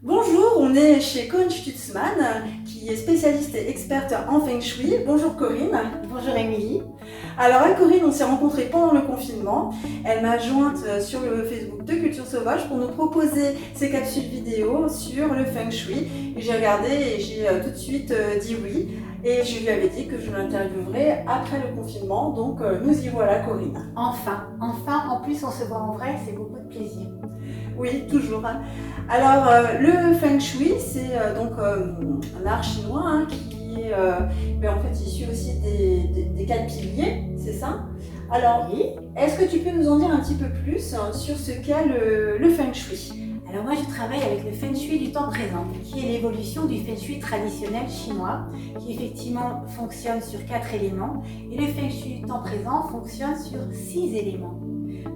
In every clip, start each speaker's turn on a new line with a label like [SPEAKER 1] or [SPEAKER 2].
[SPEAKER 1] Bonjour, on est chez Corinne Stutzmann, qui est spécialiste et experte en Feng Shui. Bonjour Corinne.
[SPEAKER 2] Bonjour Émilie.
[SPEAKER 1] Alors avec Corinne, on s'est rencontrés pendant le confinement. Elle m'a jointe sur le Facebook de Culture Sauvage pour nous proposer ses capsules vidéo sur le Feng Shui. J'ai regardé et j'ai tout de suite dit oui. Et je lui avais dit que je l'interviewerais après le confinement. Donc nous y voilà Corinne.
[SPEAKER 2] Enfin, en plus on se voit en vrai, c'est beaucoup de plaisir.
[SPEAKER 1] Oui, toujours. Alors, le Feng Shui, c'est donc un art chinois qui est en fait issu aussi des 4 piliers, c'est ça? Alors,
[SPEAKER 2] Oui.
[SPEAKER 1] est-ce que tu peux nous en dire un petit peu plus sur ce qu'est le Feng Shui?
[SPEAKER 2] Alors moi je travaille avec le Feng Shui du temps présent, qui est l'évolution du Feng Shui traditionnel chinois, qui effectivement fonctionne sur 4 éléments, et le Feng Shui du temps présent fonctionne sur 6 éléments.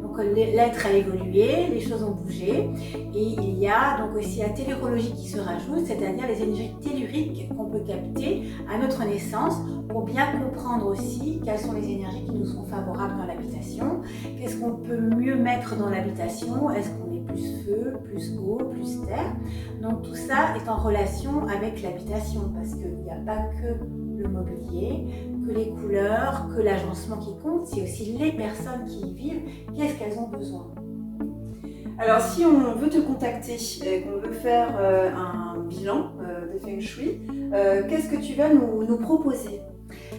[SPEAKER 2] Donc l'être a évolué, les choses ont bougé, et il y a donc aussi la tellurologie qui se rajoute, c'est-à-dire les énergies telluriques qu'on peut capter à notre naissance pour bien comprendre aussi quelles sont les énergies qui nous sont favorables dans l'habitation, qu'est-ce qu'on peut mieux mettre dans l'habitation, est-ce qu'on est plus feu, plus eau, plus terre. Donc tout ça est en relation avec l'habitation parce qu'il n'y a pas que le mobilier, que les couleurs, que l'agencement qui compte, c'est aussi les personnes qui y vivent, qu'est-ce qu'elles ont besoin.
[SPEAKER 1] Alors si on veut te contacter et qu'on veut faire un bilan de Feng Shui, qu'est-ce que tu vas nous proposer?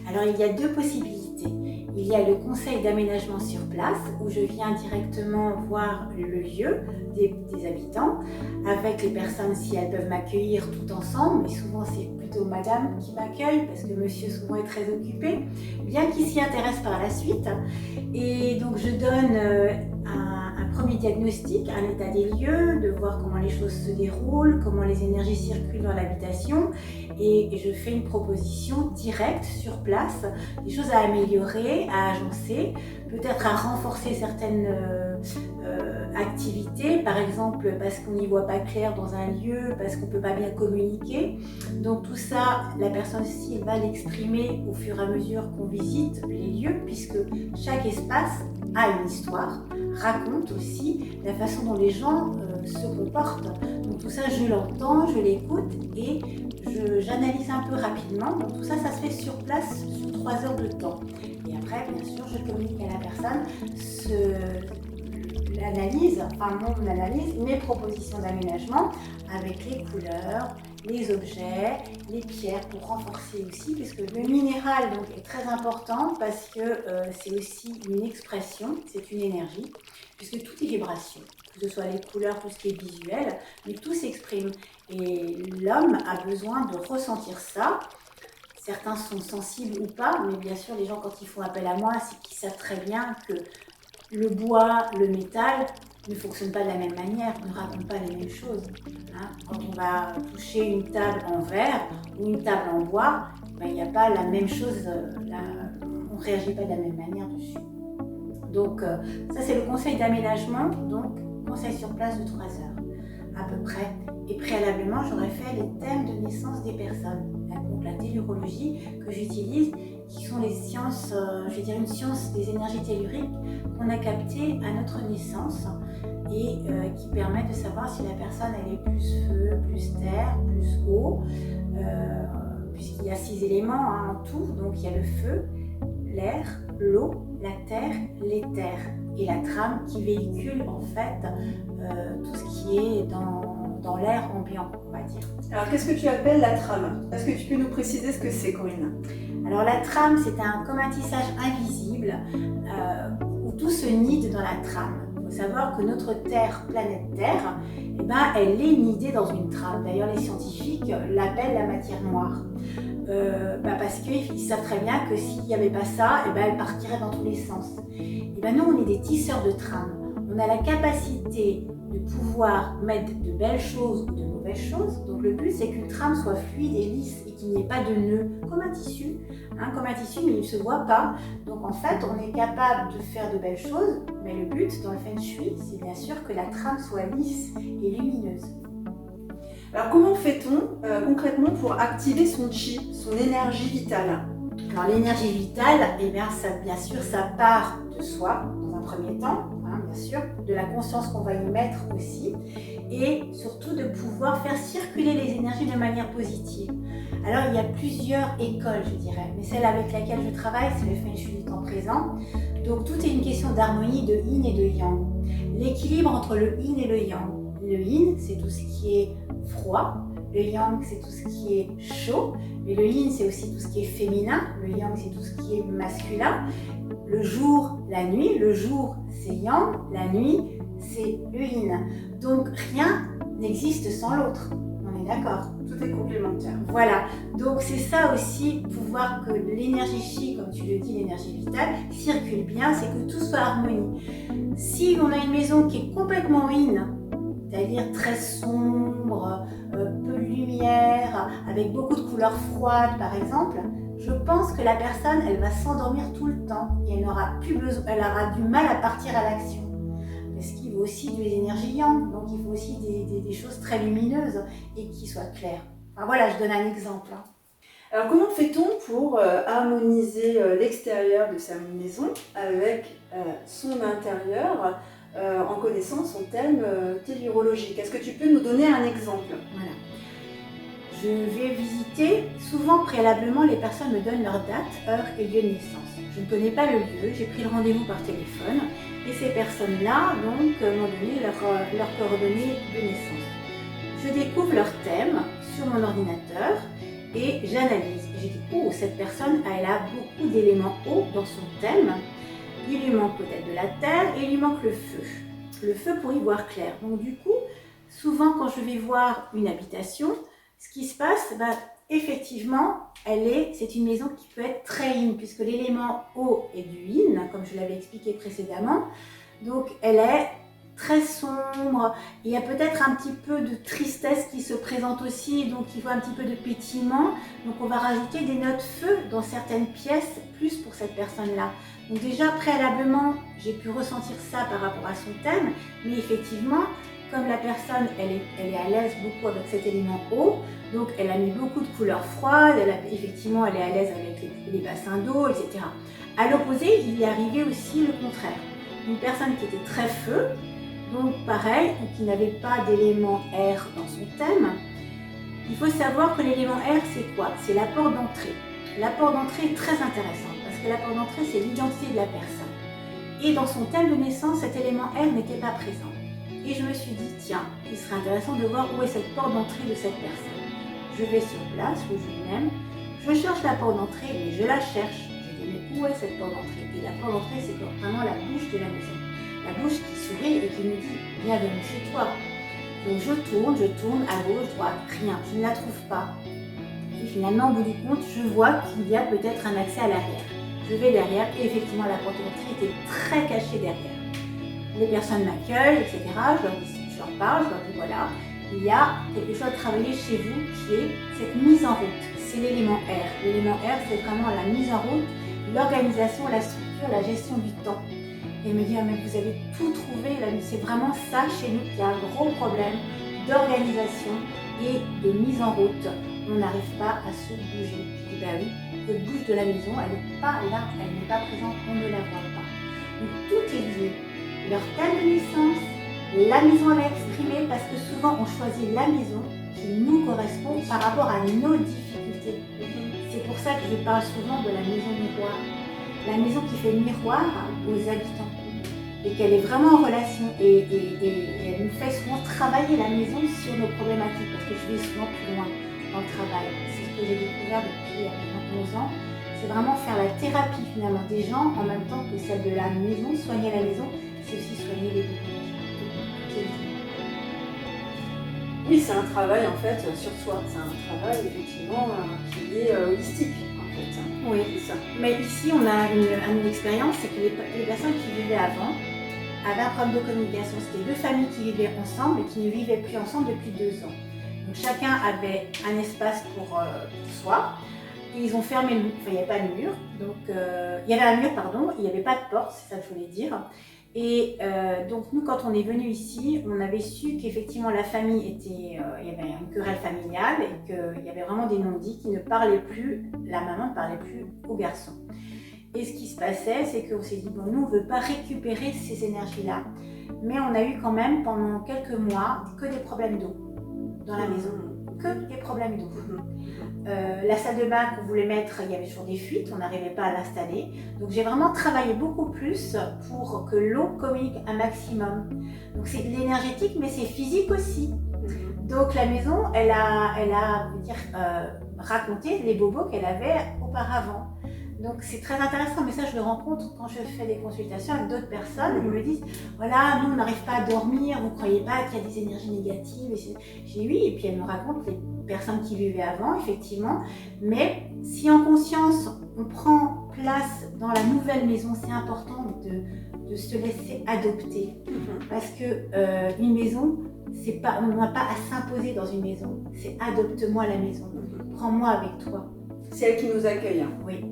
[SPEAKER 2] Alors il y a 2 possibilités. Il y a le conseil d'aménagement sur place où je viens directement voir le lieu des habitants avec les personnes si elles peuvent m'accueillir tout ensemble, mais souvent c'est plutôt madame qui m'accueille parce que monsieur souvent est très occupé, bien qu'il s'y intéresse par la suite. Et donc je donne un premier diagnostic, un état des lieux, de voir comment les choses se déroulent, comment les énergies circulent dans l'habitation et je fais une proposition directe sur place, des choses à améliorer, à agencer, peut-être à renforcer certaines activités, par exemple parce qu'on n'y voit pas clair dans un lieu, parce qu'on ne peut pas bien communiquer. Donc tout ça, la personne aussi va l'exprimer au fur et à mesure qu'on visite les lieux, puisque chaque espace a une histoire, raconte aussi la façon dont les gens se comportent. Donc tout ça, je l'entends, je l'écoute et j'analyse un peu rapidement. Donc tout ça, ça se fait sur place sur 3 heures de temps. Et après, bien sûr, je communique à la personne mon analyse, mes propositions d'aménagement avec les couleurs, les objets, les pierres pour renforcer aussi, puisque le minéral donc, est très important parce que c'est aussi une expression, c'est une énergie, puisque tout est vibration, que ce soit les couleurs, tout ce qui est visuel, mais tout s'exprime. Et l'homme a besoin de ressentir ça. Certains sont sensibles ou pas, mais bien sûr, les gens, quand ils font appel à moi, c'est qu'ils savent très bien que le bois, le métal ne fonctionnent pas de la même manière, ne racontent pas les mêmes choses. Quand on va toucher une table en verre ou une table en bois, il n'y a pas la même chose, on ne réagit pas de la même manière dessus. Donc ça c'est le conseil d'aménagement, donc conseil sur place de 3 heures à peu près. Et préalablement, j'aurais fait les thèmes de naissance des personnes, donc la tellurologie que j'utilise, qui sont les sciences, je vais dire une science des énergies telluriques qu'on a captées à notre naissance et qui permet de savoir si la personne elle est plus feu, plus terre, plus eau, puisqu'il y a 6 éléments en tout, donc il y a le feu, l'air, l'eau, la terre, l'éther et la trame qui véhicule en fait tout ce qui est dans l'air ambiant, on va dire.
[SPEAKER 1] Alors qu'est-ce que tu appelles la trame? Est-ce que tu peux nous préciser ce que c'est, Corinne?
[SPEAKER 2] Alors la trame, c'est comme un tissage invisible où tout se nide dans la trame. Il faut savoir que notre Terre, planète Terre, elle est nidée dans une trame. D'ailleurs, les scientifiques l'appellent la matière noire. Parce qu'ils savent très bien que s'il n'y avait pas ça, elle partirait dans tous les sens. Nous, on est des tisseurs de trames. On a la capacité de pouvoir mettre de belles choses ou de mauvaises choses. Donc le but, c'est qu'une trame soit fluide et lisse et qu'il n'y ait pas de nœud, comme un tissu, mais il ne se voit pas. Donc en fait, on est capable de faire de belles choses, mais le but dans le Feng Shui, c'est bien sûr que la trame soit lisse et lumineuse.
[SPEAKER 1] Alors comment fait-on concrètement pour activer son chi, son énergie vitale?
[SPEAKER 2] Alors l'énergie vitale, ça, bien sûr, ça part de soi dans un premier temps, bien sûr, de la conscience qu'on va y mettre aussi. et surtout de pouvoir faire circuler les énergies de manière positive. Alors il y a plusieurs écoles, je dirais, mais celle avec laquelle je travaille, c'est le Feng Shui du temps présent. Donc tout est une question d'harmonie de yin et de yang. L'équilibre entre le yin et le yang. Le yin, c'est tout ce qui est froid. Le yang, c'est tout ce qui est chaud. Mais le yin, c'est aussi tout ce qui est féminin. Le yang, c'est tout ce qui est masculin. Le jour, la nuit. Le jour, c'est yang. La nuit, c'est le yin. Donc rien n'existe sans l'autre. On est d'accord?
[SPEAKER 1] Tout est complémentaire.
[SPEAKER 2] Voilà. Donc c'est ça aussi, pouvoir que l'énergie chi, comme tu le dis, l'énergie vitale, circule bien, c'est que tout soit harmonie. Si on a une maison qui est complètement yin, c'est-à-dire très sombre, peu de lumière, avec beaucoup de couleurs froides par exemple, je pense que la personne, elle va s'endormir tout le temps et elle n'aura plus besoin, elle aura du mal à partir à l'action. Parce qu'il faut aussi des énergies yang, donc il faut aussi des choses très lumineuses et qui soient claires. Enfin, voilà, je donne un exemple.
[SPEAKER 1] Alors comment fait-on pour harmoniser l'extérieur de sa maison avec son intérieur en connaissant son thème tellurologique? Est-ce que tu peux nous donner un exemple?
[SPEAKER 2] Voilà. Je vais visiter, souvent préalablement les personnes me donnent leur date, heure et lieu de naissance. Je ne connais pas le lieu, j'ai pris le rendez-vous par téléphone et ces personnes-là donc m'ont donné leurs coordonnées de naissance. Je découvre leur thème sur mon ordinateur et j'analyse. J'ai dit, oh, cette personne, elle a beaucoup d'éléments eau dans son thème. Il lui manque peut-être de la terre et il lui manque le feu. Le feu pour y voir clair. Donc du coup, souvent quand je vais voir une habitation, ce qui se passe, effectivement, c'est une maison qui peut être très yin, puisque l'élément eau est du yin, comme je l'avais expliqué précédemment. Donc elle est très sombre, il y a peut-être un petit peu de tristesse qui se présente aussi, donc il faut un petit peu de pétillement. Donc on va rajouter des notes feu dans certaines pièces, plus pour cette personne-là. Donc déjà préalablement, j'ai pu ressentir ça par rapport à son thème, mais effectivement, comme la personne, elle est à l'aise beaucoup avec cet élément eau, donc elle a mis beaucoup de couleurs froides, effectivement elle est à l'aise avec les bassins d'eau, etc. À l'opposé, il y arrivait aussi le contraire. Une personne qui était très feu, donc pareil, ou qui n'avait pas d'élément air dans son thème. Il faut savoir que l'élément air, c'est quoi? C'est l'apport d'entrée. L'apport d'entrée est très intéressant, parce que l'apport d'entrée, c'est l'identité de la personne. Et dans son thème de naissance, cet élément air n'était pas présent. Et je me suis dit, tiens, il serait intéressant de voir où est cette porte d'entrée de cette personne. Je vais sur place, le jour même, je cherche la porte d'entrée, mais je la cherche. Je dis, mais où est cette porte d'entrée? Et la porte d'entrée, c'est vraiment la bouche de la maison. La bouche qui sourit et qui nous dit, bienvenue chez toi. Donc je tourne, à gauche, droite, rien, je ne la trouve pas. Et finalement, au bout du compte, je vois qu'il y a peut-être un accès à l'arrière. Je vais derrière et effectivement, la porte d'entrée était très cachée derrière. Les personnes m'accueillent, etc. Je leur parle, je leur dis voilà, il y a quelque chose à travailler chez vous qui est cette mise en route. C'est l'élément R. L'élément R, c'est vraiment la mise en route, l'organisation, la structure, la gestion du temps. Et il me dit, ah, mais vous avez tout trouvé, c'est vraiment ça chez nous qui a un gros problème d'organisation et de mise en route. On n'arrive pas à se bouger. Je dis, bah oui, cette bouche de la maison, elle n'est pas là, elle n'est pas présente, on ne la voit pas. Donc tout est lié. Leur thème de naissance, la maison à exprimer, parce que souvent on choisit la maison qui nous correspond par rapport à nos difficultés. C'est pour ça que je parle souvent de la maison miroir. La maison qui fait miroir aux habitants et qu'elle est vraiment en relation et elle nous fait souvent travailler la maison sur nos problématiques parce que je vais souvent plus loin dans le travail. C'est ce que j'ai découvert depuis maintenant 11 ans. C'est vraiment faire la thérapie finalement des gens en même temps que celle de la maison, soigner la maison, c'est aussi soigner les deux.
[SPEAKER 1] Oui, c'est un travail en fait sur soi. C'est un travail effectivement qui est holistique.
[SPEAKER 2] Oui, c'est ça. Mais ici, on a une expérience, c'est que les personnes qui vivaient avant avaient un problème de communication. C'était deux familles qui vivaient ensemble et qui ne vivaient plus ensemble depuis 2 ans. Donc chacun avait un espace pour soi. Et ils ont fermé le mur, enfin il n'y avait pas de mur. Donc il y avait un mur, pardon, il n'y avait pas de porte, c'est ça que je voulais dire. Et donc nous, quand on est venu ici, on avait su qu'effectivement la famille était, il y avait une querelle familiale et qu'il y avait vraiment des non-dits qui ne parlaient plus, la maman ne parlait plus au garçon. Et ce qui se passait, c'est qu'on s'est dit, bon, nous on ne veut pas récupérer ces énergies-là. mais on a eu quand même pendant quelques mois que des problèmes d'eau dans la maison, que des problèmes d'eau. La salle de bain qu'on voulait mettre, il y avait toujours des fuites, on n'arrivait pas à l'installer. Donc j'ai vraiment travaillé beaucoup plus pour que l'eau communique un maximum. Donc c'est de l'énergétique, mais c'est physique aussi. Donc la maison, elle a raconté les bobos qu'elle avait auparavant. Donc c'est très intéressant, mais ça je le rencontre quand je fais des consultations avec d'autres personnes. Ils me disent, voilà, nous on n'arrive pas à dormir, vous ne croyez pas qu'il y a des énergies négatives? J'ai dit oui, et puis elle me raconte les personnes qui vivaient avant, effectivement. Mais si en conscience on prend place dans la nouvelle maison, c'est important de se laisser adopter. Parce que une maison, c'est pas, on n'a pas à s'imposer dans une maison, c'est adopte-moi la maison, prends-moi avec toi.
[SPEAKER 1] C'est elle qui nous accueille. Hein.
[SPEAKER 2] Oui.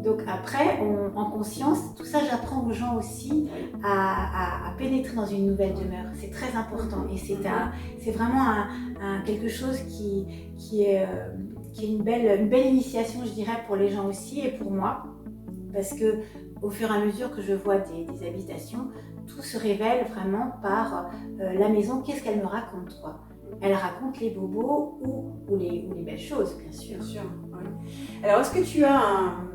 [SPEAKER 2] Donc après, en conscience, tout ça j'apprends aux gens aussi à pénétrer dans une nouvelle demeure. C'est très important et c'est vraiment quelque chose qui est une belle initiation, je dirais, pour les gens aussi et pour moi. Parce que au fur et à mesure que je vois des habitations, tout se révèle vraiment par la maison. Qu'est-ce qu'elle me raconte, quoi? Elle raconte les bobos ou les belles choses, bien sûr.
[SPEAKER 1] Bien sûr, oui. Alors, est-ce que tu as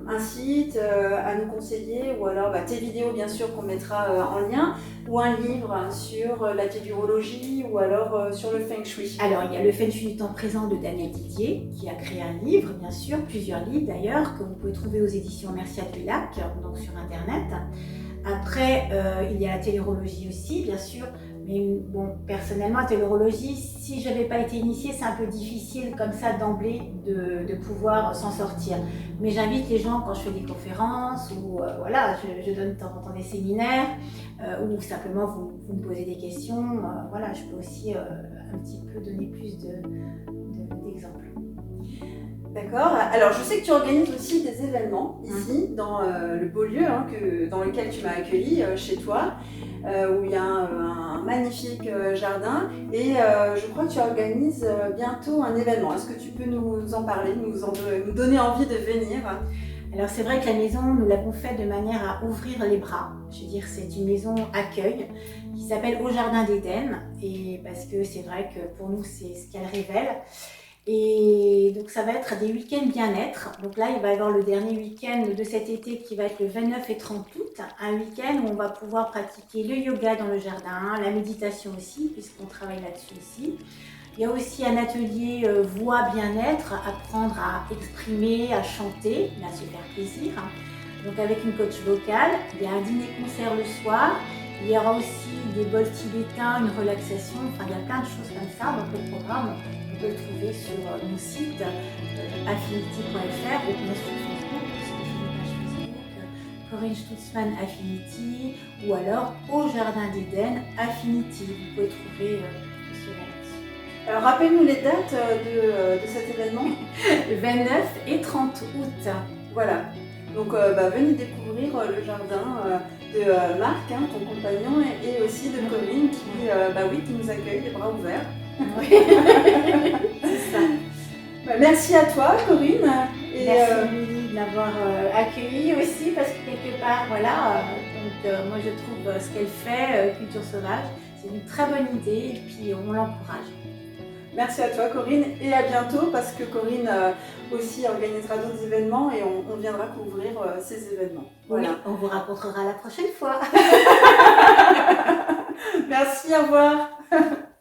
[SPEAKER 1] un site à nous conseiller, ou alors tes vidéos, bien sûr, qu'on mettra en lien, ou un livre sur la figurologie, ou alors sur le Feng Shui?
[SPEAKER 2] Alors, il y a le Feng Shui du temps présent de Daniel Didier, qui a créé un livre, bien sûr, plusieurs livres d'ailleurs, que vous pouvez trouver aux éditions Mercial du Lac, donc sur Internet. Après, il y a la tellurologie aussi, bien sûr. Mais bon, personnellement, la tellurologie, si je n'avais pas été initiée, c'est un peu difficile comme ça d'emblée de pouvoir s'en sortir. Mais j'invite les gens quand je fais des conférences ou voilà, je donne de temps en temps des séminaires ou simplement vous me posez des questions. Voilà, je peux aussi un petit peu donner plus d'exemples.
[SPEAKER 1] D'accord. Alors, je sais que tu organises aussi des événements ici, dans le beau lieu dans lequel tu m'as accueilli chez toi, où il y a un magnifique jardin. Et je crois que tu organises bientôt un événement. Est-ce que tu peux nous en parler, nous donner envie de venir?
[SPEAKER 2] Alors c'est vrai que la maison, nous l'avons fait de manière à ouvrir les bras. Je veux dire, c'est une maison accueil qui s'appelle Au Jardin d'Éden. Et parce que c'est vrai que pour nous, c'est ce qu'elle révèle. Et donc ça va être des week-ends bien-être. Donc là, il va y avoir le dernier week-end de cet été qui va être le 29 et 30 août. Un week-end où on va pouvoir pratiquer le yoga dans le jardin, la méditation aussi, puisqu'on travaille là-dessus aussi. Il y a aussi un atelier voix bien-être, apprendre à exprimer, à chanter, à se faire plaisir. Donc avec une coach vocale, il y a un dîner-concert le soir. Il y aura aussi des bols tibétains, une relaxation, enfin il y a plein de choses comme ça. Donc le programme, on peut le trouver sur mon site affinity.fr ou bien sur Facebook, sur une page Facebook, Corinne Stutzmann Affinity ou alors Au Jardin d'Éden Affinity. Vous pouvez trouver cela là-dessus.
[SPEAKER 1] Alors rappelle-nous les dates de cet événement.
[SPEAKER 2] Le 29 et 30 août.
[SPEAKER 1] Voilà. Donc venez découvrir le jardin de Marc, ton compagnon, et aussi de Corinne qui nous accueille les bras ouverts.
[SPEAKER 2] Oui. C'est ça.
[SPEAKER 1] Merci à toi, Corinne.
[SPEAKER 2] Et merci Lily de m'avoir accueillie aussi parce que quelque part, voilà, moi je trouve ce qu'elle fait, Culture Sauvage, c'est une très bonne idée et puis on l'encourage.
[SPEAKER 1] Merci à toi, Corinne, et à bientôt parce que Corinne aussi organisera d'autres événements et on viendra couvrir ces événements.
[SPEAKER 2] Voilà. Oui, on vous racontera la prochaine fois.
[SPEAKER 1] Merci, au revoir.